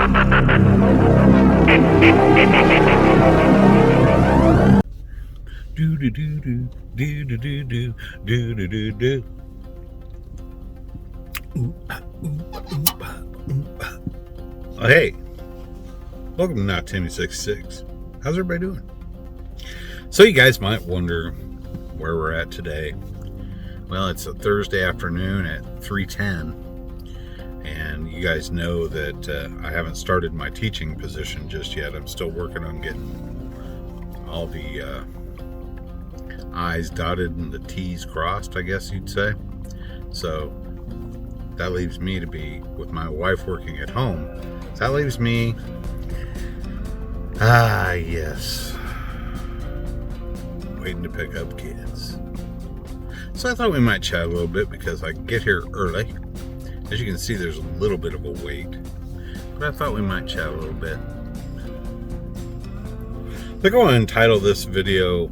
Do do do do do do do do do do do do. Oh, hey, welcome to Not Timmy 66. How's everybody doing? So you guys might wonder where we're at today. Well, it's a Thursday afternoon at 3:10, and you guys know that I haven't started my teaching position just yet. I'm still working on getting all the I's dotted and the T's crossed, I guess you'd say. So that leaves me to be with my wife working at home. So that leaves me, yes, waiting to pick up kids. So I thought we might chat a little bit because I get here early. As you can see, there's a little bit of a wait, but I thought we might chat a little bit. I think I want to entitle this video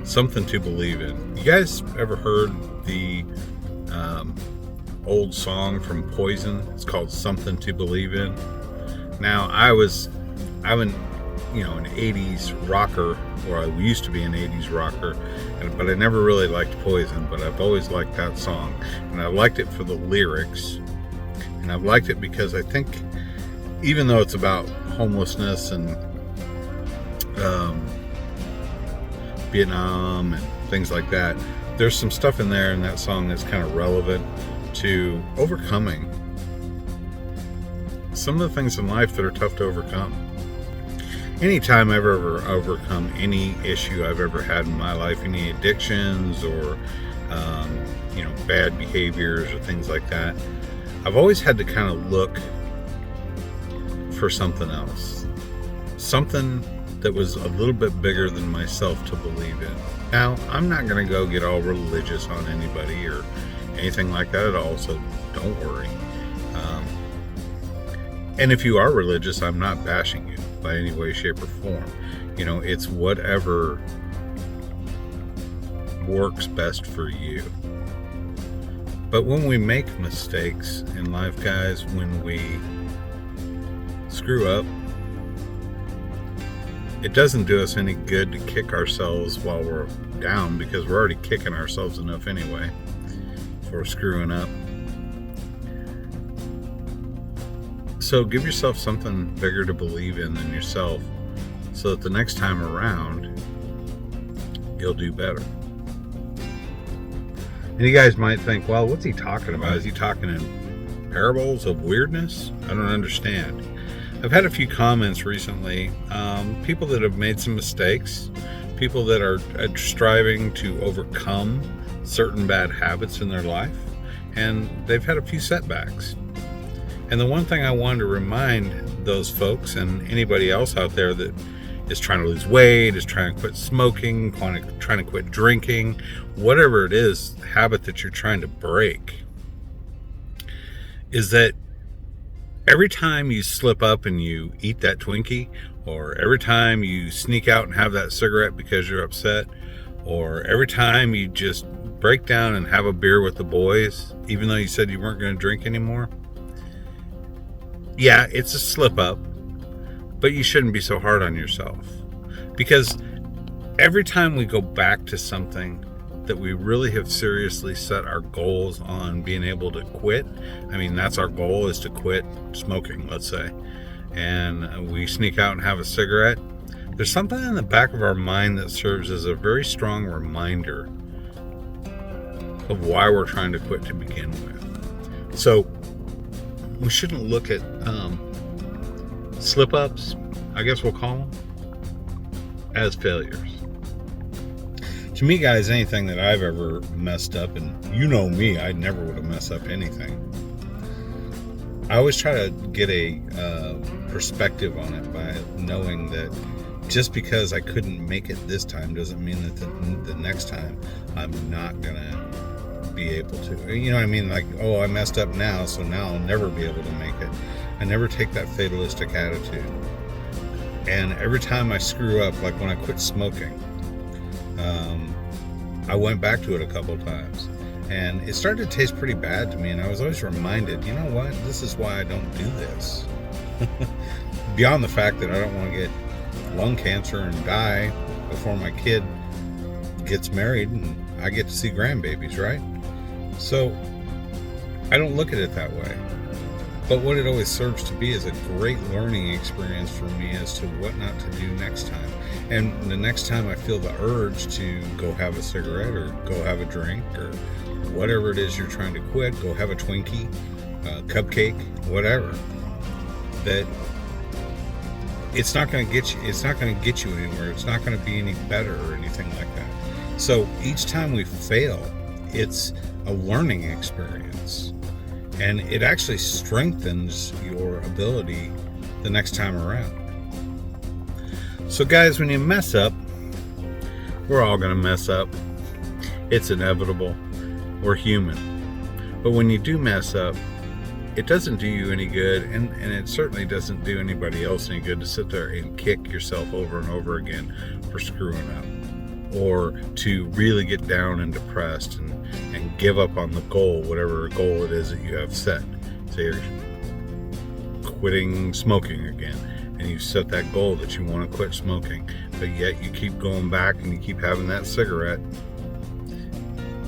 Something to Believe In. You guys ever heard the old song from Poison? It's called Something to Believe In. Now, I'm an 80s rocker, or I used to be an 80s rocker, but I never really liked Poison, but I've always liked that song. And I liked it for the lyrics, and I've liked it because I think even though it's about homelessness and Vietnam and things like that, there's some stuff in there in that song that's kind of relevant to overcoming some of the things in life that are tough to overcome. Anytime I've ever overcome any issue I've ever had in my life, any addictions or bad behaviors or things like that, I've always had to kind of look for something else, something that was a little bit bigger than myself to believe in. Now, I'm not going to go get all religious on anybody or anything like that at all, so don't worry. And if you are religious, I'm not bashing you by any way, shape, or form. It's whatever works best for you. But when we make mistakes in life, guys, when we screw up, it doesn't do us any good to kick ourselves while we're down, because we're already kicking ourselves enough anyway for screwing up. So give yourself something bigger to believe in than yourself, so that the next time around you'll do better. And you guys might think, well, what's he talking about? Is he talking in parables of weirdness? I don't understand. I've had a few comments recently, people that have made some mistakes, people that are striving to overcome certain bad habits in their life, and they've had a few setbacks. And the one thing I wanted to remind those folks and anybody else out there that is trying to lose weight, is trying to quit smoking, trying to quit drinking, whatever it is, habit that you're trying to break, is that every time you slip up and you eat that Twinkie, or every time you sneak out and have that cigarette because you're upset, or every time you just break down and have a beer with the boys, even though you said you weren't going to drink anymore, yeah, it's a slip up, but you shouldn't be so hard on yourself. Because every time we go back to something that we really have seriously set our goals on being able to quit, that's our goal, is to quit smoking, let's say, and we sneak out and have a cigarette, there's something in the back of our mind that serves as a very strong reminder of why we're trying to quit to begin with. So we shouldn't look at slip-ups, I guess we'll call them, as failures. To me, guys, anything that I've ever messed up, and you know me, I never would have messed up anything. I always try to get a perspective on it by knowing that just because I couldn't make it this time doesn't mean that the next time I'm not going to be able to. You know what I mean? Like, oh, I messed up now, so now I'll never be able to make it. I never take that fatalistic attitude. And every time I screw up, like when I quit smoking, I went back to it a couple times, and it started to taste pretty bad to me, and I was always reminded, you know what, this is why I don't do this. Beyond the fact that I don't want to get lung cancer and die before my kid gets married and I get to see grandbabies, right? So I don't look at it that way. But what it always serves to be is a great learning experience for me as to what not to do next time. And the next time I feel the urge to go have a cigarette or go have a drink or whatever it is you're trying to quit, go have a Twinkie, cupcake, whatever, that it's not going to get you. It's not going to get you anywhere. It's not going to be any better or anything like that. So each time we fail, it's a learning experience, and it actually strengthens your ability the next time around. So guys, when you mess up, we're all going to mess up. It's inevitable. We're human. But when you do mess up, it doesn't do you any good, and it certainly doesn't do anybody else any good to sit there and kick yourself over and over again for screwing up, or to really get down and depressed and give up on the goal, whatever goal it is that you have set. Say you're quitting smoking again, and you set that goal that you want to quit smoking, but yet you keep going back and you keep having that cigarette.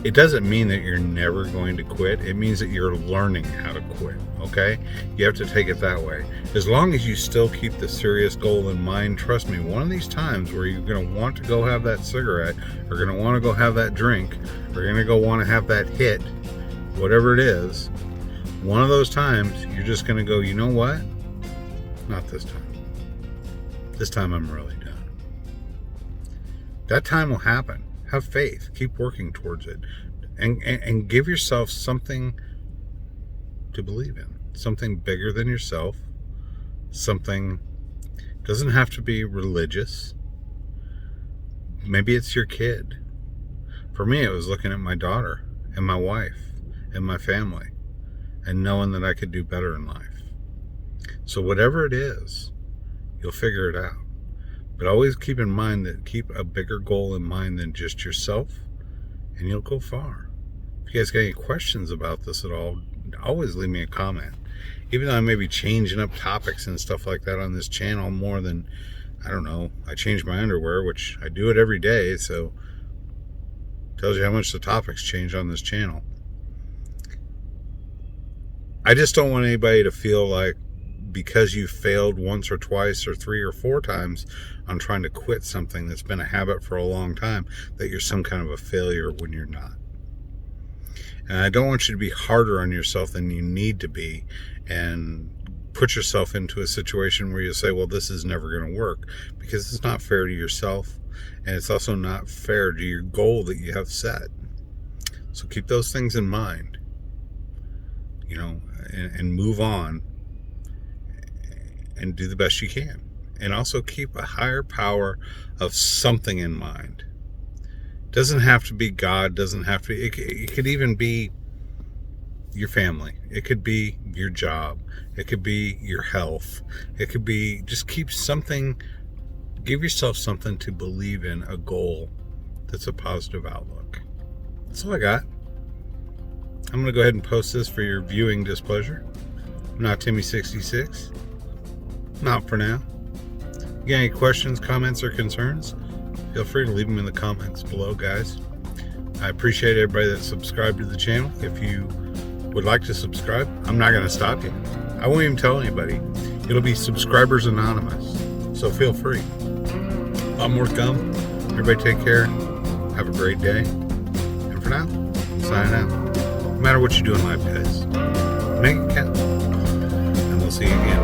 It doesn't mean that you're never going to quit. It means that you're learning how to quit, okay? You have to take it that way. As long as you still keep the serious goal in mind, trust me, one of these times where you're going to want to go have that cigarette, or going to want to go have that drink, or you're going to go want to have that hit, whatever it is, one of those times you're just going to go, you know what? Not this time. This time I'm really done. That time will happen. Have faith. Keep working towards it. And give yourself something to believe in. Something bigger than yourself. Something doesn't have to be religious. Maybe it's your kid. For me, it was looking at my daughter and my wife and my family and knowing that I could do better in life. So whatever it is, you'll figure it out. But always keep in mind that keep a bigger goal in mind than just yourself, and you'll go far. If you guys got any questions about this at all, always leave me a comment. Even though I may be changing up topics and stuff like that on this channel more than, I don't know, I change my underwear, which I do it every day, so tells you how much the topics change on this channel. I just don't want anybody to feel like because you failed once or twice or 3 or 4 times on trying to quit something that's been a habit for a long time, that you're some kind of a failure when you're not. And I don't want you to be harder on yourself than you need to be and put yourself into a situation where you say, well, this is never going to work, because it's not fair to yourself, and it's also not fair to your goal that you have set. So keep those things in mind, and move on and do the best you can. And also keep a higher power of something in mind. Doesn't have to be God, doesn't have to be, it could even be your family. It could be your job. It could be your health. It could be, just keep something, give yourself something to believe in, a goal that's a positive outlook. That's all I got. I'm going to go ahead and post this for your viewing displeasure. I'm not Timmy66. Not for now. You got any questions, comments, or concerns? Feel free to leave them in the comments below, guys. I appreciate everybody that subscribed to the channel. If you would like to subscribe, I'm not going to stop you. I won't even tell anybody. It'll be Subscribers Anonymous. So feel free. A lot more to come. Everybody take care. Have a great day. And for now, I'm signing out. No matter what you do in life, guys, make it count. And we'll see you again.